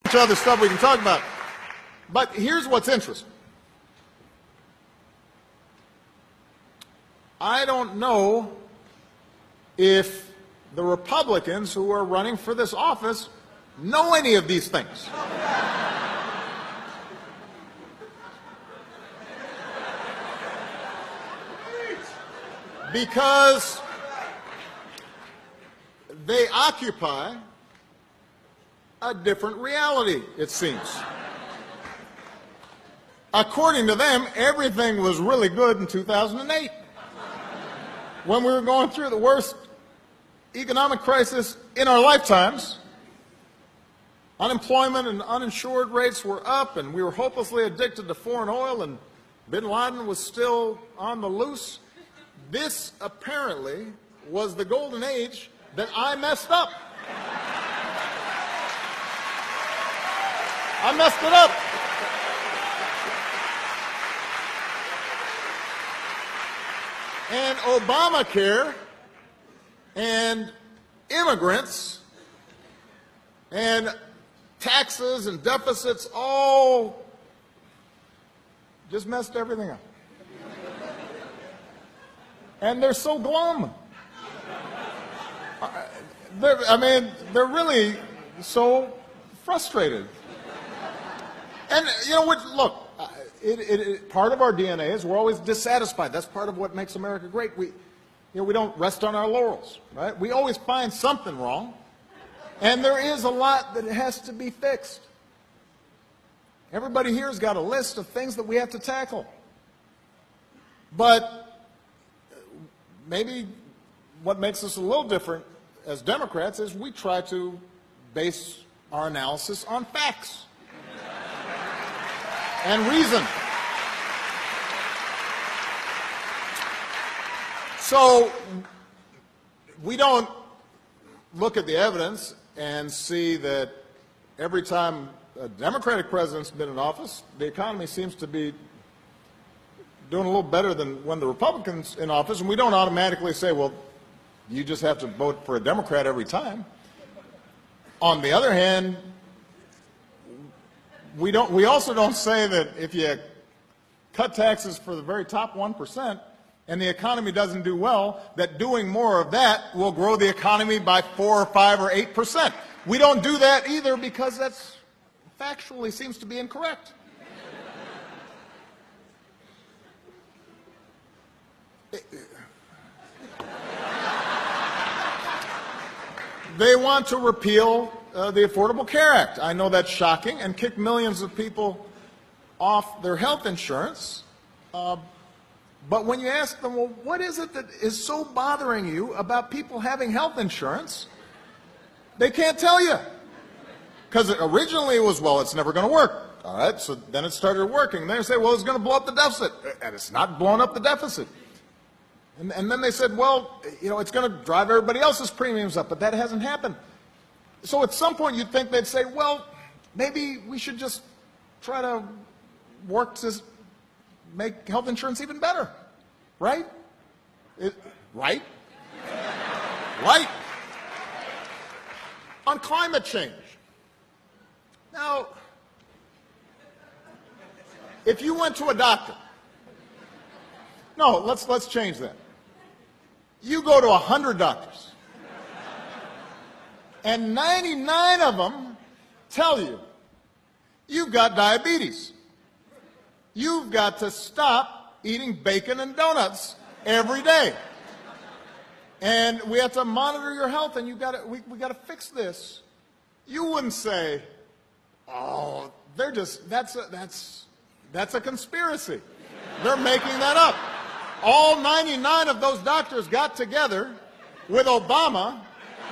Much other stuff we can talk about. But here's what's interesting. I don't know if the Republicans who are running for this office know any of these things. Because they occupy a different reality, it seems. According to them, everything was really good in 2008, when we were going through the worst economic crisis in our lifetimes. Unemployment and uninsured rates were up, and we were hopelessly addicted to foreign oil, and bin Laden was still on the loose. This apparently was the golden age that I messed up. I messed it up. And Obamacare and immigrants and taxes and deficits all just messed everything up. And they're so glum. They're really so frustrated. And, you know, look, part of our DNA is we're always dissatisfied. That's part of what makes America great. We don't rest on our laurels, right? We always find something wrong. And there is a lot that has to be fixed. Everybody here has got a list of things that we have to tackle. But maybe what makes us a little different as Democrats is we try to base our analysis on facts and reason. So we don't look at the evidence and see that every time a Democratic president's been in office, the economy seems to be doing a little better than when the Republicans in office, and we don't automatically say, well, you just have to vote for a Democrat every time. On the other hand, we also don't say that if you cut taxes for the very top 1% and the economy doesn't do well, that doing more of that will grow the economy by 4 or 5 or 8%. We don't do that either because that's factually seems to be incorrect. They want to repeal the Affordable Care Act. I know that's shocking and kick millions of people off their health insurance. But when you ask them, well, what is it that is so bothering you about people having health insurance? They can't tell you. Because originally it was, well, it's never going to work. All right, so then it started working. Then they say, well, it's going to blow up the deficit. And it's not blowing up the deficit. And then they said, well, you know, it's going to drive everybody else's premiums up, but that hasn't happened. So at some point you'd think they'd say, well, maybe we should just try to work to make health insurance even better, right? Right? Right. On climate change. Now, if you went to a doctor, no, let's change that. You go to 100 doctors, and 99 of them tell you, you've got diabetes. You've got to stop eating bacon and donuts every day. And we have to monitor your health, and we got to fix this. You wouldn't say, oh, that's a conspiracy. They're making that up. All 99 of those doctors got together with Obama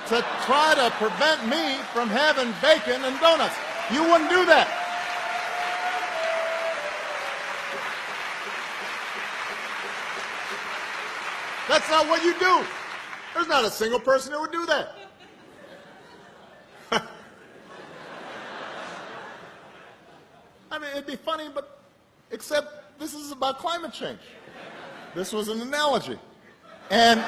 to try to prevent me from having bacon and donuts. You wouldn't do that. That's not what you do. There's not a single person who would do that. I mean, it'd be funny, but except this is about climate change. This was an analogy. And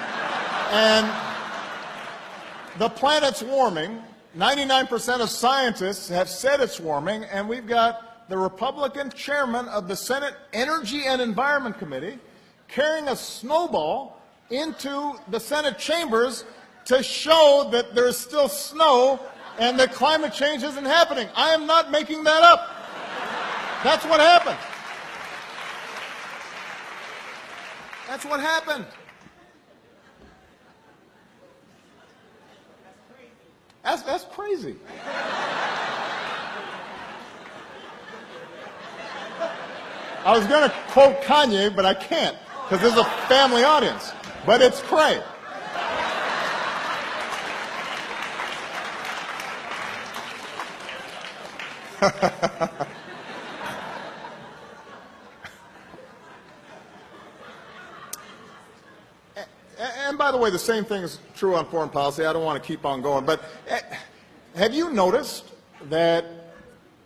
the planet's warming, 99% of scientists have said it's warming, and we've got the Republican chairman of the Senate Energy and Environment Committee carrying a snowball into the Senate chambers to show that there's still snow and that climate change isn't happening. I am not making that up. That's what happened. That's what happened. That's crazy. I was going to quote Kanye, but I can't because this is a family audience. But it's cray. And by the way, the same thing is true on foreign policy. I don't want to keep on going, but have you noticed that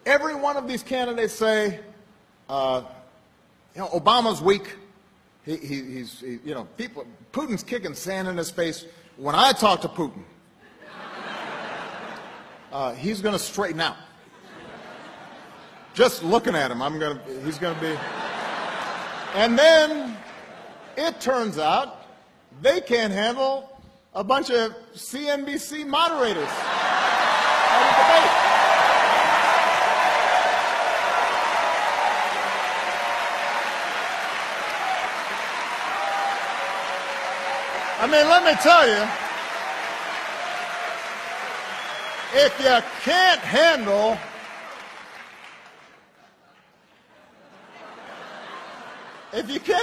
every one of these candidates say, Obama's weak. He's Putin's kicking sand in his face. When I talk to Putin, he's going to straighten out. Just looking at him, he's going to be. And then it turns out they can't handle a bunch of CNBC moderators at a debate. I mean, let me tell you, if you can't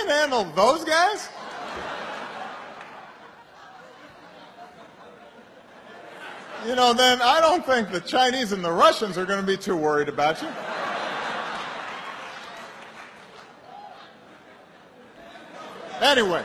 handle those guys, then I don't think the Chinese and the Russians are going to be too worried about you. Anyway.